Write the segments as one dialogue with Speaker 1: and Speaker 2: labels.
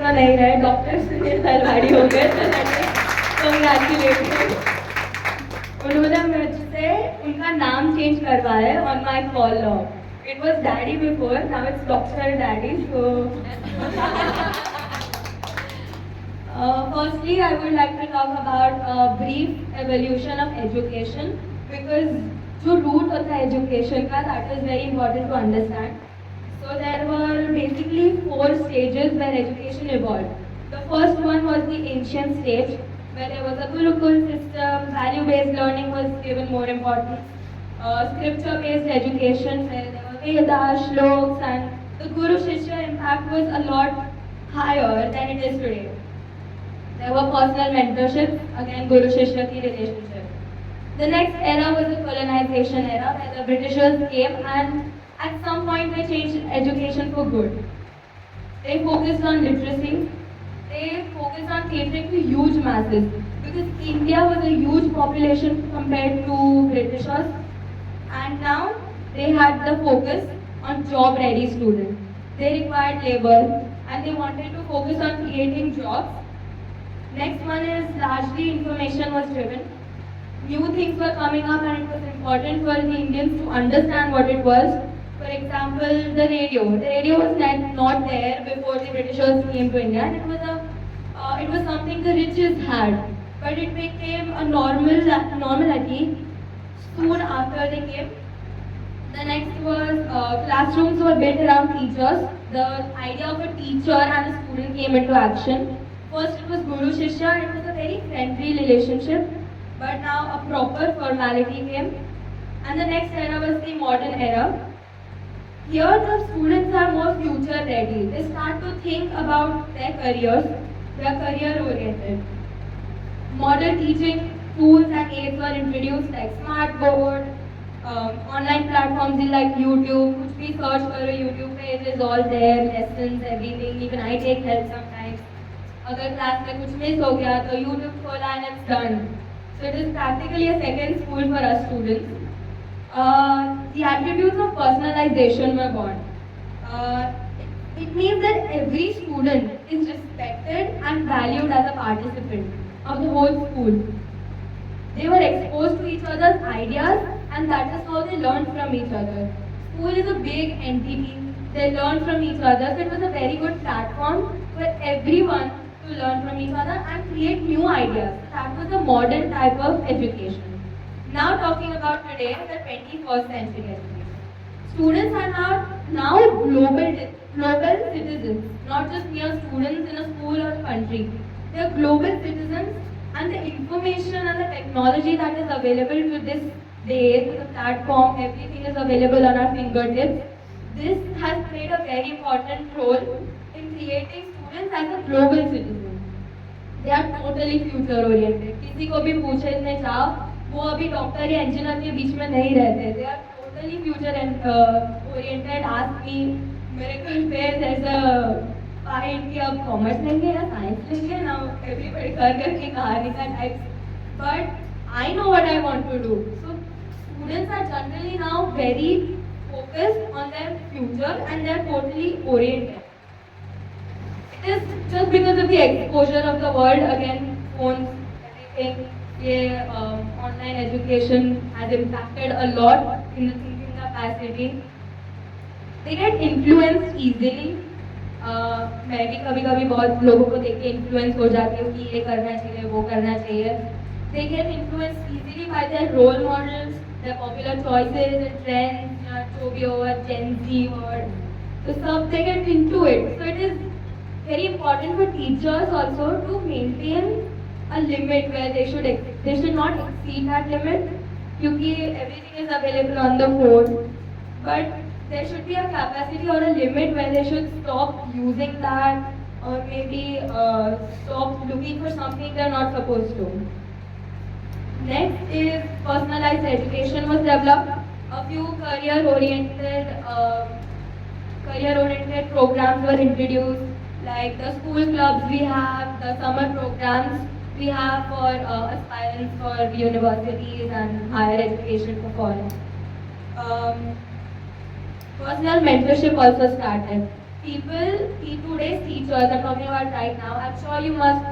Speaker 1: तो नहीं रहे, डॉक्टर सुनील दलवाड़ी हो गए, तो कंग्रेचुलेशन। उन्होंने मुझसे उनका नाम चेंज करवाया है on my call log. It was daddy before, now it's Dr. Daddy. So, firstly, I would like to talk about a brief evolution of education, because जो root होता है education का, that is very important to understand. So there were basically 4 stages where education evolved. The first one was the ancient stage, where there was a Gurukul system, value-based learning was given more importance, scripture-based education, where there were Vedas, shloks, and the Guru-Shishya impact was a lot higher than it is today. There were personal mentorships, again Guru-Shishya ki relationship. The next era was the colonization era, where the Britishers came and at some point they changed education for good. They focused on literacy, they focused on catering to huge masses, because India was a huge population compared to Britishers, and now they had the focus on job ready students. They required labor and they wanted to focus on creating jobs. Next one is largely information was driven. New things were coming up and it was important for the Indians to understand what it was. For example, the radio. The radio was not there before the Britishers came to India, and it was something the riches had. But it became a normality soon after they came. The next was classrooms were built around teachers. The idea of a teacher and a student came into action. First it was Guru Shishya, it was a very friendly relationship, but now a proper formality came. And the next era was the modern era. Here the students are more future ready. They start to think about their careers. They are career oriented. Modern teaching tools and aids were introduced like smartboard, online platforms like YouTube, which we search for a YouTube page is all there, lessons, everything. Even I take help sometimes. अगर class में कुछ miss हो गया तो YouTube खोला and it's done. So it is practically a second school for us students. The attributes of personalization were born. It means that every student is respected and valued as a participant of the whole school. They were exposed to each other's ideas, and that is how they learned from each other. School is a big entity. They learn from each other, so it was a very good platform for everyone to learn from each other and create new ideas. That was a modern type of education. Now talking about today, the 21st century education. Students are now global citizens, not just mere students in a school or a country. They are global citizens, and the information and the technology that is available to this day, to the platform, everything is available on our fingertips. This has played a very important role in creating students as a global citizen. They are totally future oriented. किसी को भी पूछने जाओ, वो अभी doctor या engineer के बीच में नहीं रहते. They are totally future oriented. Ask me, मेरे घर पे there's a fight कि अब कॉमर्स लेंगे या साइंस लेंगे. Now everybody कर की कहानी का types. But I know what I want to do. So students are generally now very focused on their future and they are totally oriented. It is just because of the exposure of the world, again, phones, everything. Online education has impacted a lot in the thinking capacity. They get influenced easily. मैं भी कभी-कभी बहुत लोगों को देख के influence हो जाती हूँ कि ये करना चाहिए, वो करना चाहिए. They get influenced easily by their role models, their popular choices and trends, जो भी हो, Gen Z or the stuff, they get into it. So it is very important for teachers also to maintain a limit where they should not exceed that limit, क्योंकि everything is available on the phone. But there should be a capacity or a limit where they should stop using that, or maybe stop looking for something they're not supposed to. Next is personalized education was developed. A few career-oriented programs were introduced, like the school clubs we have, the summer programs we have for aspirants for universities and higher education for foreign. Personal mentorship also started. today's teachers, I'm talking about right now, I'm sure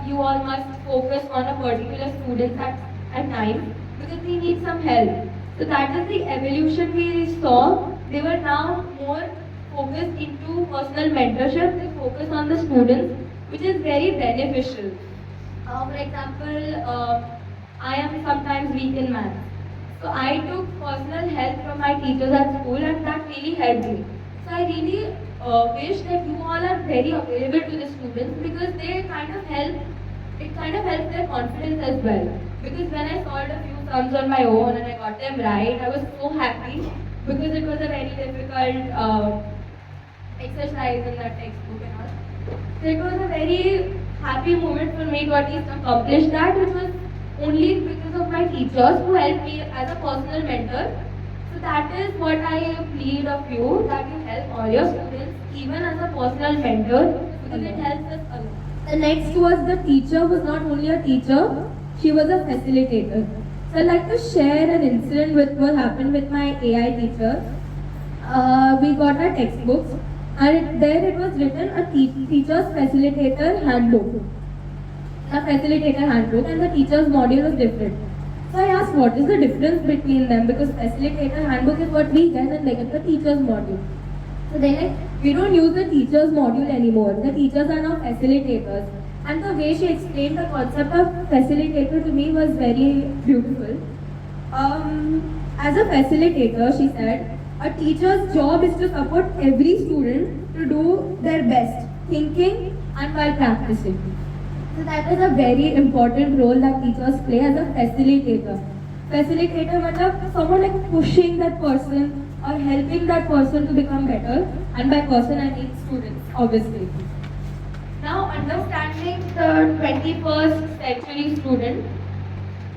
Speaker 1: you all must focus on a particular student at times because they need some help. So that is the evolution we saw. They were now more focused into personal mentorship. They focus on the students, which is very beneficial. For example, I am sometimes weak in math. So I took personal help from my teachers at school and that really helped me. So I really wish that you all are very available to the students because it kind of helps their confidence as well. Because when I solved a few sums on my own and I got them right, I was so happy because it was a very difficult exercise in that textbook and all. So it was a very happy moment for me to at least accomplish that, which was only because of my teachers who helped me as a personal mentor. So that is what I plead of you, that you help all your students, even as a personal mentor, because it helps us a lot. The next was the teacher was not only a teacher, she was a facilitator. So I'd like to share an incident with what happened with my AI teacher. We got our textbooks and there it was written a teacher's facilitator handbook. A facilitator handbook and the teacher's module was different. So I asked what is the difference between them because facilitator handbook is what we get and they get the teacher's module. So they're like, we don't use the teacher's module anymore. The teachers are now facilitators. And the way she explained the concept of facilitator to me was very beautiful. As a facilitator, she said, a teacher's job is to support every student to do their best, thinking and while practicing. So that is a very important role that teachers play as a facilitator. Facilitator means someone like pushing that person or helping that person to become better. And by person I mean students, obviously. Now understanding the 21st century student,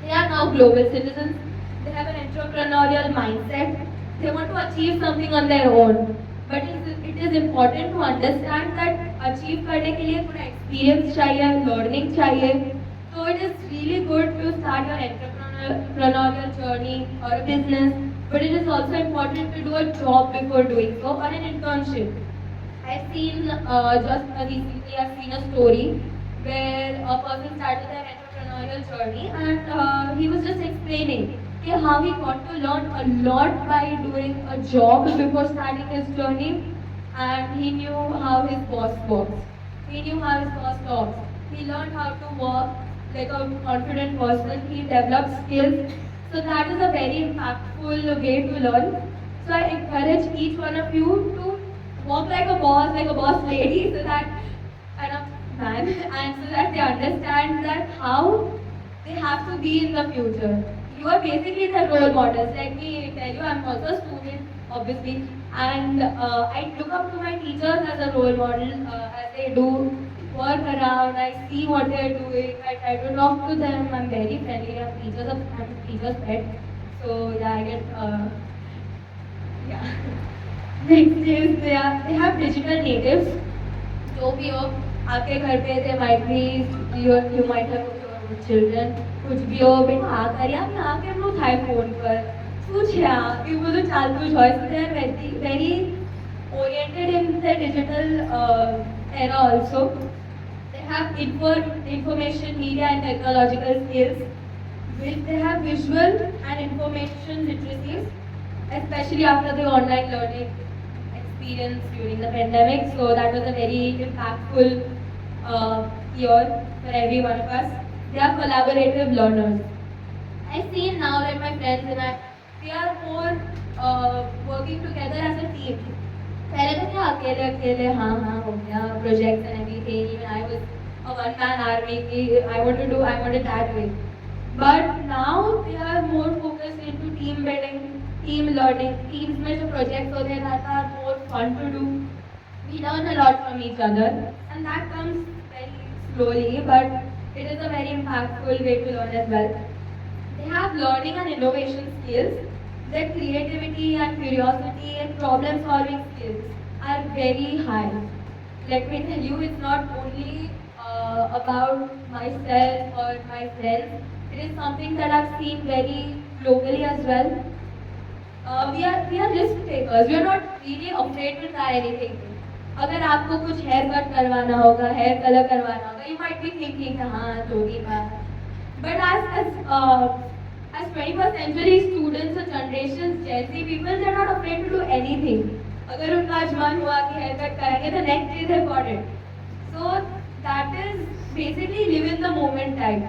Speaker 1: they are now global citizens. They have an entrepreneurial mindset. They want to achieve something on their own. But it is important to understand that achieve करने के लिए थोड़ा experience चाहिए, learning चाहिए. So it is really good to start your entrepreneurial journey or a business. But it is also important to do a job before doing so or an internship. I've seen recently I've seen a story where a person started their entrepreneurial journey and he was just explaining how he got to learn a lot by doing a job before starting his journey and he knew how his boss works. He knew how his boss talks. He learned how to work like a confident person. He developed skills. So that is a very impactful way to learn. So I encourage each one of you to walk like a boss lady, so that and a man, and so that they understand that how they have to be in the future. You are basically the role models. Let me tell you, I'm also a student, obviously, and I look up to my teachers as a role model as they do work around. I see what they're doing. I try to talk to them. I'm very friendly. I'm a teacher's pet. So yeah, I get yeah. Next is they have digital natives. जो भी हो आपके घर पे they might be you might have your children कुछ भी हो बेटा आकर यार यहाँ के हम लोग थाई फोन पर कुछ यार ये वो तो चालू choice they are very oriented in the digital era also. They have information media and technological skills. They have visual and information literacies, especially after the online learning experience during the pandemic. So that was a very impactful year for every one of us. They are collaborative learners. I see now that my friends and I, we are more working together as a team. पहले तो क्या अकेले अकेले हाँ हो गया projects and everything. Even I was a one-man army. I wanted that way. But now they are more focused into team building, team learning. Teams में जो projects होते हैं that are more fun to do. We learn a lot from each other, and that comes very slowly, but it is a very impactful way to learn as well. They have learning and innovation skills. Their creativity and curiosity and problem solving skills are very high. Let me tell you, it's not only about myself or my friends. It is something that I've seen very globally as well. We are risk takers. We are not really afraid to try anything. अगर आपको कुछ hair cut करवाना होगा, hair colour करवाना होगा, you might be thinking हाँ चोटी बात. But as 21st century students or generations, Gen Z people, they're not afraid to do anything. अगर उनका आज मन हुआ कि हेयर कट कराएंगे, the next day they've got it. So that is basically live in the moment type.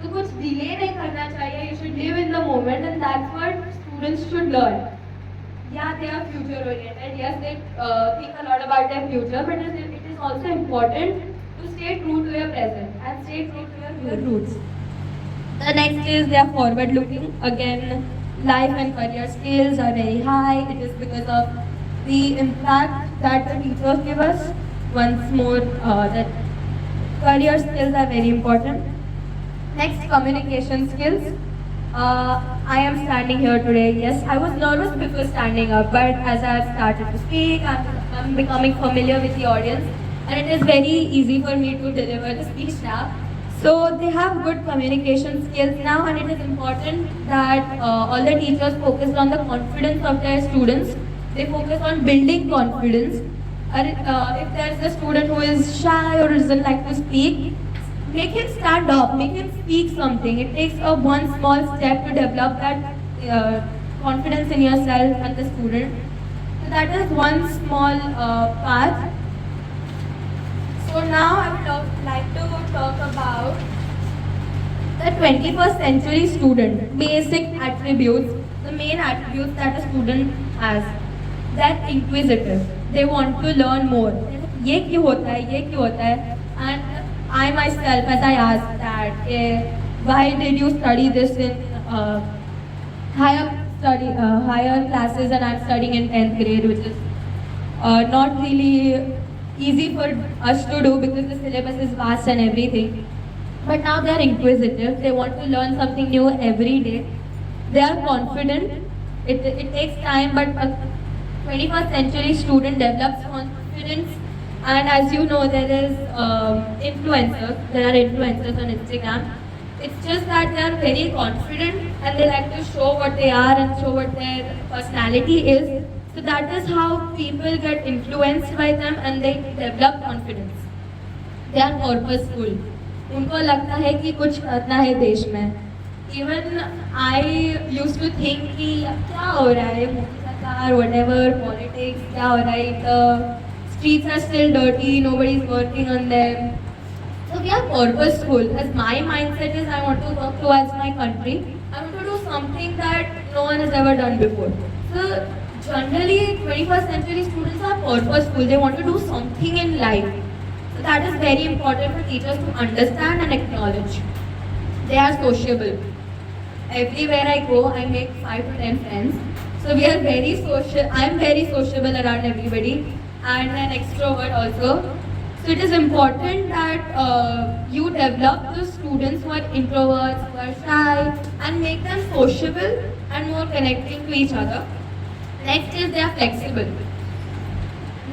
Speaker 1: तो कुछ delay नहीं करना चाहिए. You should live in the moment, and that's what students should learn. Yeah, they are future oriented. Yes, they think a lot about their future, but it is also important to stay true to your present and stay true to your roots. The next is they are forward looking. Again, life and career skills are very high. It is because of the impact that the teachers give us. Once more, that career skills are very important. Next, communication skills. I am standing here today. Yes, I was nervous before standing up, but as I have started to speak, I'm becoming familiar with the audience, and it is very easy for me to deliver the speech now. So they have good communication skills now, and it is important that all the teachers focus on the confidence of their students. They focus on building confidence. And if there's a student who is shy or doesn't like to speak, make him stand up, make him speak something. It takes one small step to develop that confidence in yourself and the student. So that is one small path. So now I would like to talk about the 21st century student, basic attributes, the main attributes that a student has. They're inquisitive. They want to learn more. ये क्यों होता है? ये क्यों होता है? And I myself, as I asked that, why did you study this in higher classes, and I'm studying in 10th grade, which is not really easy for us to do because the syllabus is vast and everything. But now they are inquisitive. They want to learn something new every day. They are confident. It takes time, but a 21st century student develops confidence. And as you know, there is influencers. There are influencers on Instagram. It's just that they are very confident and they like to show what they are and show what their personality is. So that is how people get influenced by them and they develop confidence. They are purposeful. उनको लगता है कि कुछ करना है देश में. Even I used to think कि क्या हो रहा है, मोदी सरकार, whatever, politics, क्या हो रहा है, the streets are still dirty, nobody is working on them. So we are purposeful. As my mindset is, I want to work towards my country. I want to do something that no one has ever done before. So generally, 21st century students are purposeful. They want to do something in life. So that is very important for teachers to understand and acknowledge. They are sociable. Everywhere I go, I make 5 to 10 friends. So we are very social. I am very sociable around everybody, and an extrovert also. So it is important that you develop the students who are introverts, who are shy, and make them sociable and more connecting to each other. Next is they are flexible.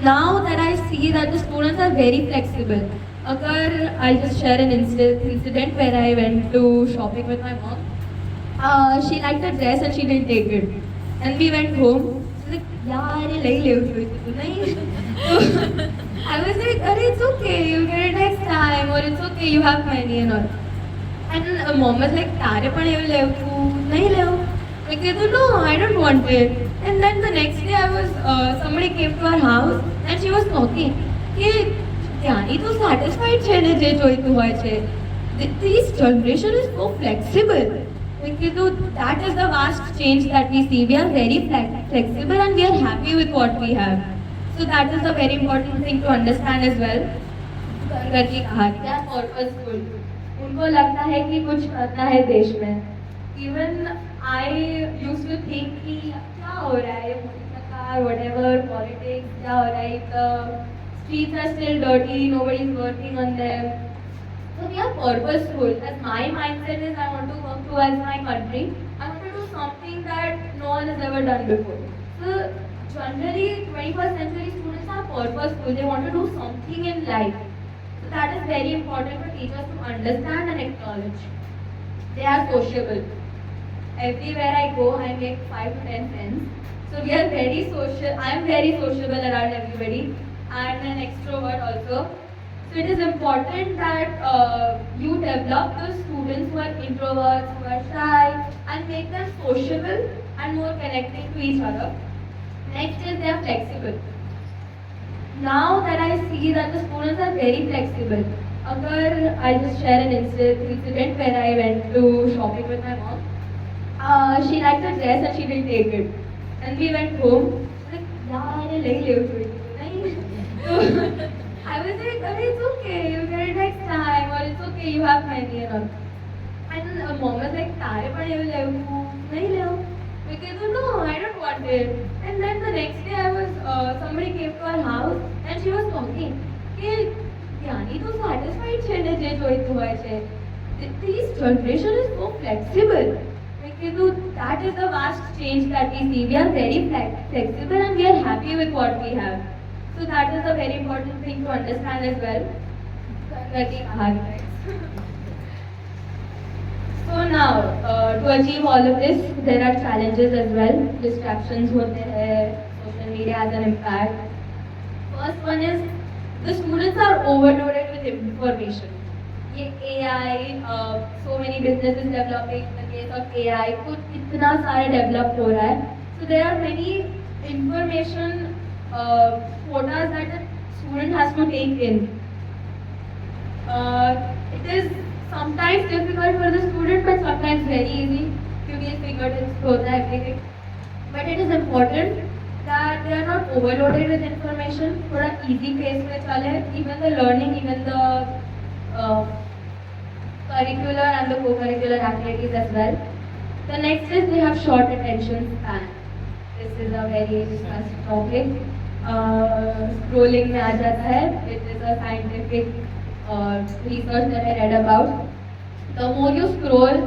Speaker 1: Now that I see that the students are very flexible. I'll just share an incident where I went to shopping with my mom. She liked a dress and she didn't take it. And we went home. She's like, yaar, ye lai le I was like, it's okay, you'll get it next time, or it's okay, you have money and all. And mom was like, taare pan ye le nahi le Like, no, I don't want it. And then the next day somebody came to our house and she was talking. Dyani, tu satisfied છે ને જે જોઈતું હોય છે. This generation is so flexible. That is the vast change that we see. We are very flexible and we are happy with what we have. So that is a very important thing to understand as well. घर की कहानी. They are purposeful. उनको लगता है कि कुछ करना है देश में. Even I used to think कि क्या हो रहा है, मोदी सरकार, whatever, politics, क्या हो रहा है, the streets are still dirty, nobody is working on them. So we are purposeful. As my mindset is, I want to work towards my country. I want to do something that no one has ever done before. So generally, 21st century students are purposeful. They want to do something in life. So that is very important for teachers to understand and acknowledge. They are sociable. Everywhere I go, I make 5 to 10 friends. So we are very social. I am very sociable around everybody. and an extrovert also. So it is important that you develop the students who are introverts, who are shy, and make them sociable and more connecting to each other. Next is they are flexible. Now that I see that the students are very flexible. I'll just share an incident where I went to shopping with my mom. She liked the dress and she didn't take it. And we went home. Like, yeah, I didn't like I was like, oh, it's okay, you get it next time, or it's okay, you have many and all. And mom was like, Tare pade you nahi leo. Because no, I don't want it. And then the next day somebody came to our house and she was talking. Hey, Dyani, to satisfied chene je joy tu hoy che. This generation is so flexible. Because that is the vast change that we see. We are very flexible and we are happy with what we have. So that is a very important thing to understand as well. So now, to achieve all of this, there are challenges as well. Distractions होते हैं, social media has an impact. First one is the students are overloaded with information. ये AI, so many businesses developing. In the case of AI, कुछ इतना सारा develop हो रहा है. So there are many information quotas that the student has to take in. It is sometimes difficult for the student, but sometimes very easy. क्योंकि इस fingertips पे होता है everything. But it is important that they are not overloaded with information. थोड़ा easy pace में चले. Even the learning, even the curricular and the co-curricular activities as well. The next is they have short attention span. This is a very discussed topic. Scrolling में आ जाता है. It is a scientific research that I read about. The more you scroll,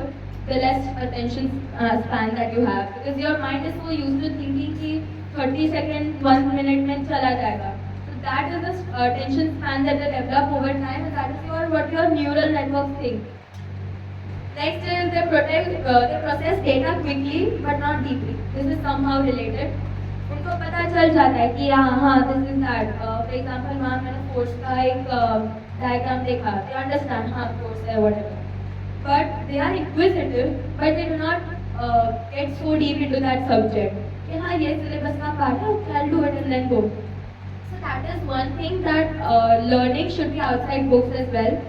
Speaker 1: the less attention span that you have, because your mind is so used to thinking कि 30 seconds, 1 minute में चला जाएगा. So that is the attention span that they develop over time, and that is what your neural networks think. Next is they process data quickly but not deeply. This is somehow related. उनको पता चल जाता है कि हाँ this is that. For example, वहाँ मैंने force का एक diagram देखा. They understand हाँ force है whatever. But they are inquisitive, but they do not get so deep into that subject. कि हाँ ये syllabus का part है, okay, I'll do it and then go. So that is one thing that learning should be outside books as well.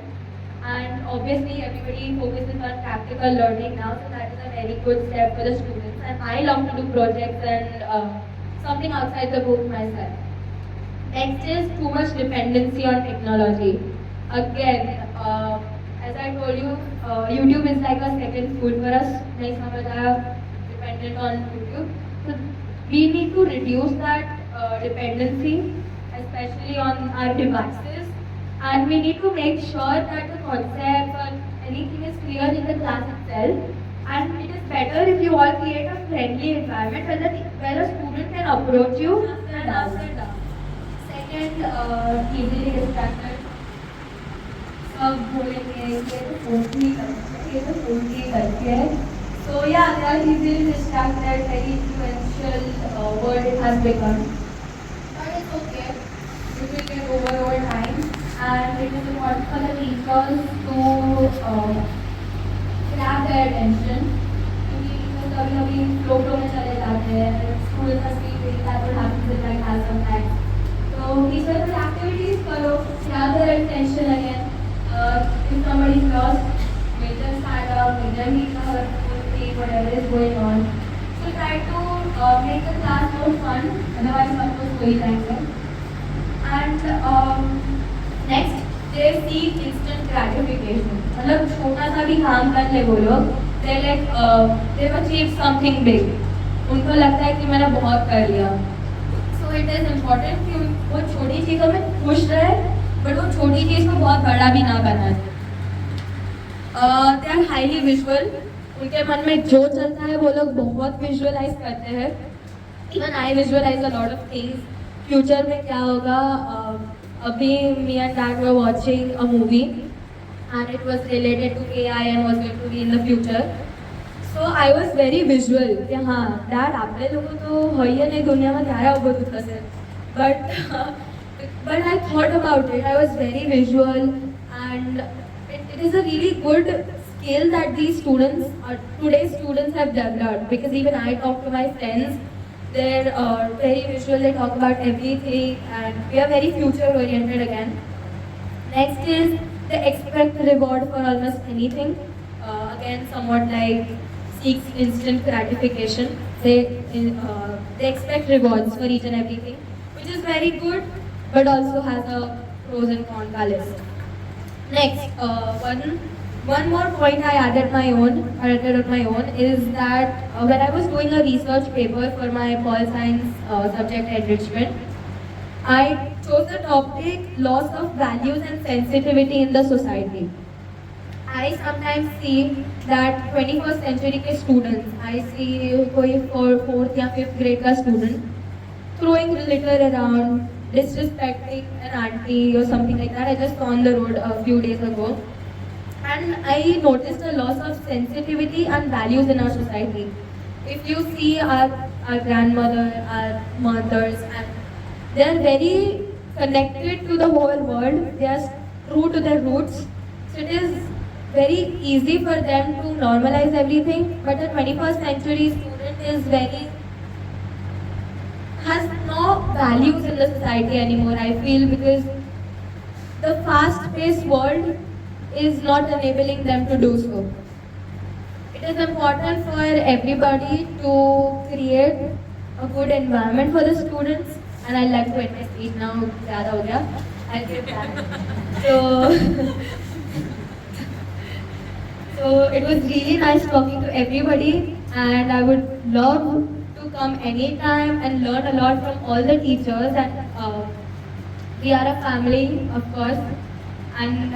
Speaker 1: And obviously everybody focuses on practical learning now, so that is a very good step for the students. And I love to do projects and something outside the book myself. Next is too much dependency on technology. Again, as I told you, YouTube is like a second school for us. Nahi samajh aaya, dependent on YouTube. So we need to reduce that dependency, especially on our devices. And we need to make sure that the concepts or anything is clear in the class itself. And it is better if you all create a friendly environment where a student can approach you and answer down. Second, easily distracted. सब बोलेंगे ये तो phone ही करके ये तो phone ही करके है. So yeah, they are easily distracted. Very influential word it has become. But it's okay. It will get over time. And it is important for the teachers to grab their attention. क्योंकि कभी flow में चले जाते हैं. Students are sleeping. That will happen in my class sometimes. So teachers will activities करो. Grab their attention again. If somebody is lost, make them stand up, make them eat her food, whatever is going on. So try to make the class more fun. Otherwise, सबको कोई जाएंगे. And next, they seek instant gratification. मतलब छोटा सा भी काम कर ले वो लोग, they've achieved something big. उनको लगता है कि मैंने बहुत कर लिया. So it is important कि वो छोटी चीज़ों में खुश रहे, but वो छोटी चीज़ को बहुत बड़ा भी ना बना दे. They are highly visual. उनके मन में जो चलता है वो लोग बहुत visualize करते हैं. Even I visualize a lot of things. Future में क्या होगा? Abhi, me and Dad were watching a movie and it was related to AI and was going to be in the future. So I was very visual. कि हाँ, Dad, आपने लोगों तो है ही नहीं दुनिया में क्या है वो कुछ ऐसे. But But I thought about it. I was very visual, and it is a really good skill that these students, today's students, have developed. Because even I talk to my friends, they're very visual. They talk about everything, and we are very future oriented again. Next is they expect reward for almost anything. Again, somewhat like seeks instant gratification. They expect rewards for each and everything, which is very good, but also has a pros and cons list. Next, one more point I added on my own is that when I was doing a research paper for my pol science subject enrichment, I chose the topic loss of values and sensitivity in the society. I sometimes see that 21st century के students, I see कोई fourth या fifth grade का student throwing litter around, disrespecting an auntie or something like that. I just saw on the road a few days ago. And I noticed a loss of sensitivity and values in our society. If you see our grandmother, our mothers, and they are very connected to the whole world. They are true to their roots. So it is very easy for them to normalize everything. But the 21st century student is very has no values in the society anymore. I feel because the fast-paced world is not enabling them to do so. It is important for everybody to create a good environment for the students. And I'd like to end my speech now. ज़्यादा हो गया. I'll give back. So, so it was really nice talking to everybody, and I would love to come anytime and learn a lot from all the teachers. And we are a family, of course. And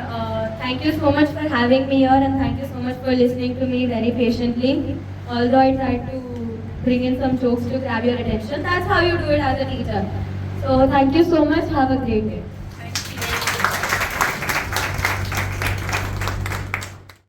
Speaker 1: thank you so much for having me here, and thank you so much for listening to me very patiently. Although I tried to bring in some jokes to grab your attention, that's how you do it as a teacher. So thank you so much. Have a great day.